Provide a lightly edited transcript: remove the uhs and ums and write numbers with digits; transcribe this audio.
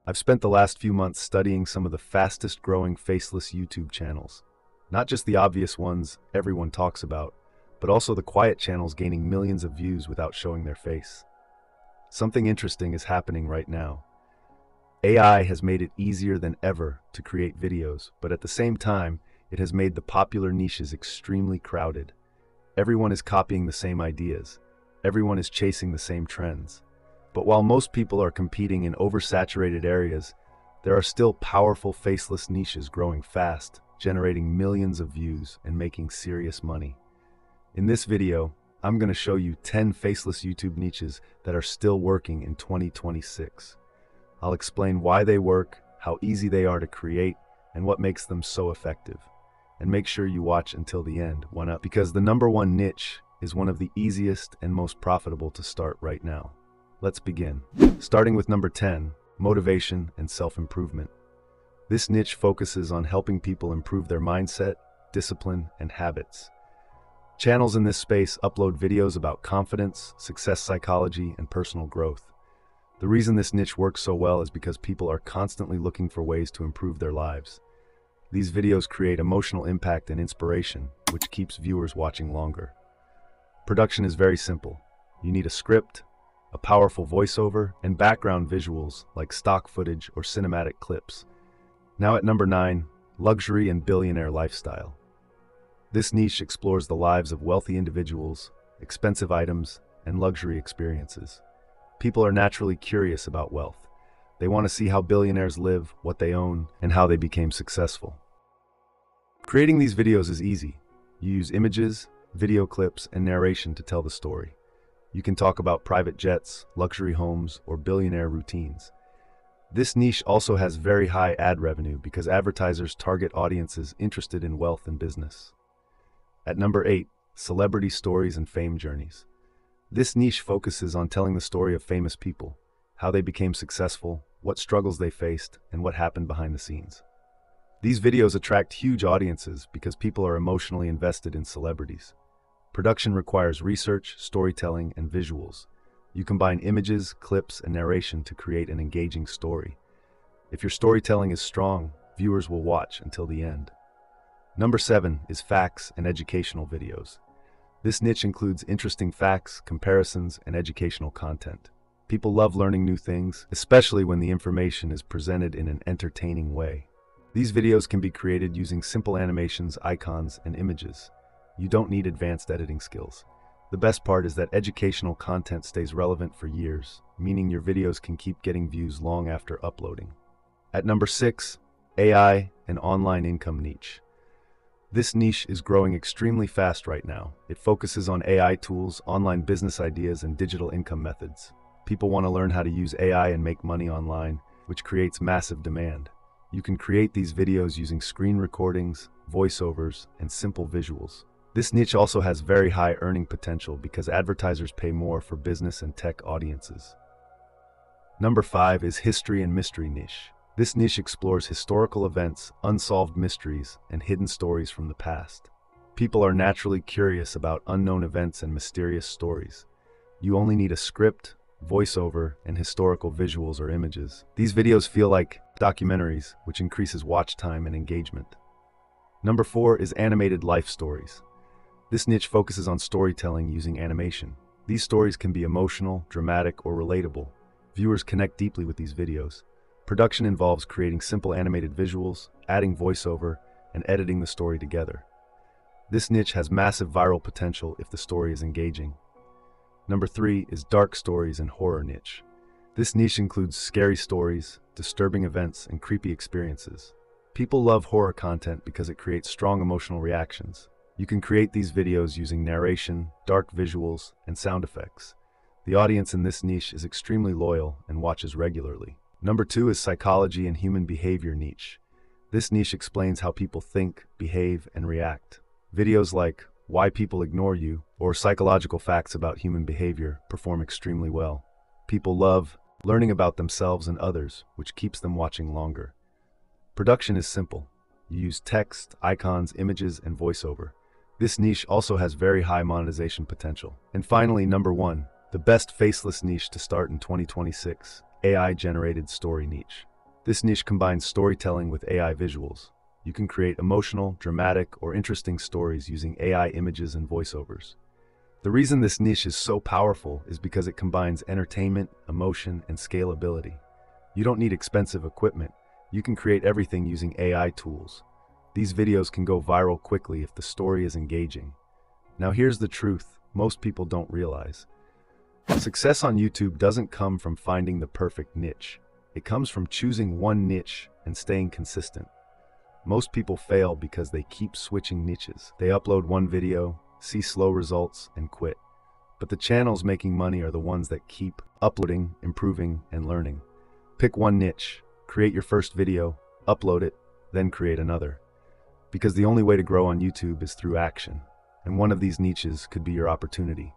I've spent the last few months studying some of the fastest growing faceless YouTube channels. Not just the obvious ones everyone talks about, but also the quiet channels gaining millions of views without showing their face. Something interesting is happening right now. AI has made it easier than ever to create videos, but at the same time, it has made the popular niches extremely crowded. Everyone is copying the same ideas. Everyone is chasing the same trends. But while most people are competing in oversaturated areas, there are still powerful faceless niches growing fast, generating millions of views and making serious money. In this video, I'm going to show you 10 faceless YouTube niches that are still working in 2026. I'll explain why they work, how easy they are to create, and what makes them so effective. And make sure you watch until the end, because the number one niche is one of the easiest and most profitable to start right now. Let's begin. Starting with number 10, motivation and self-improvement. This niche focuses on helping people improve their mindset, discipline, and habits. Channels in this space upload videos about confidence, success psychology, and personal growth. The reason this niche works so well is because people are constantly looking for ways to improve their lives. These videos create emotional impact and inspiration, which keeps viewers watching longer. Production is very simple. You need a script, a powerful voiceover, and background visuals like stock footage or cinematic clips. Now at number 9, luxury and billionaire lifestyle. This niche explores the lives of wealthy individuals, expensive items, and luxury experiences. People are naturally curious about wealth. They want to see how billionaires live, what they own, and how they became successful. Creating these videos is easy. You use images, video clips, and narration to tell the story. You can talk about private jets, luxury homes, or billionaire routines. This niche also has very high ad revenue because advertisers target audiences interested in wealth and business. At number 8, celebrity stories and fame journeys. This niche focuses on telling the story of famous people, how they became successful, what struggles they faced, and what happened behind the scenes. These videos attract huge audiences because people are emotionally invested in celebrities. Production requires research, storytelling, and visuals. You combine images, clips, and narration to create an engaging story. If your storytelling is strong, viewers will watch until the end. Number 7 is facts and educational videos. This niche includes interesting facts, comparisons, and educational content. People love learning new things, especially when the information is presented in an entertaining way. These videos can be created using simple animations, icons, and images. You don't need advanced editing skills. The best part is that educational content stays relevant for years, meaning your videos can keep getting views long after uploading. At number 6, AI and online income niche. This niche is growing extremely fast right now. It focuses on AI tools, online business ideas, and digital income methods. People want to learn how to use AI and make money online, which creates massive demand. You can create these videos using screen recordings, voiceovers, and simple visuals. This niche also has very high earning potential because advertisers pay more for business and tech audiences. Number 5 is history and mystery niche. This niche explores historical events, unsolved mysteries, and hidden stories from the past. People are naturally curious about unknown events and mysterious stories. You only need a script, voiceover, and historical visuals or images. These videos feel like documentaries, which increases watch time and engagement. Number 4 is animated life stories. This niche focuses on storytelling using animation. These stories can be emotional, dramatic, or relatable. Viewers connect deeply with these videos. Production involves creating simple animated visuals, adding voiceover, and editing the story together. This niche has massive viral potential if the story is engaging. Number 3 is dark stories and horror niche. This niche includes scary stories, disturbing events, and creepy experiences. People love horror content because it creates strong emotional reactions. You can create these videos using narration, dark visuals, and sound effects. The audience in this niche is extremely loyal and watches regularly. Number 2 is psychology and human behavior niche. This niche explains how people think, behave, and react. Videos like Why People Ignore You or psychological facts about human behavior perform extremely well. People love learning about themselves and others, which keeps them watching longer. Production is simple. You use text, icons, images, and voiceover. This niche also has very high monetization potential. And finally, number 1, the best faceless niche to start in 2026, AI-generated story niche. This niche combines storytelling with AI visuals. You can create emotional, dramatic, or interesting stories using AI images and voiceovers. The reason this niche is so powerful is because it combines entertainment, emotion, and scalability. You don't need expensive equipment. You can create everything using AI tools. These videos can go viral quickly if the story is engaging. Now here's the truth most people don't realize. Success on YouTube doesn't come from finding the perfect niche. It comes from choosing one niche and staying consistent. Most people fail because they keep switching niches. They upload one video, see slow results, and quit. But the channels making money are the ones that keep uploading, improving, and learning. Pick one niche, create your first video, upload it, then create another. Because the only way to grow on YouTube is through action, and one of these niches could be your opportunity.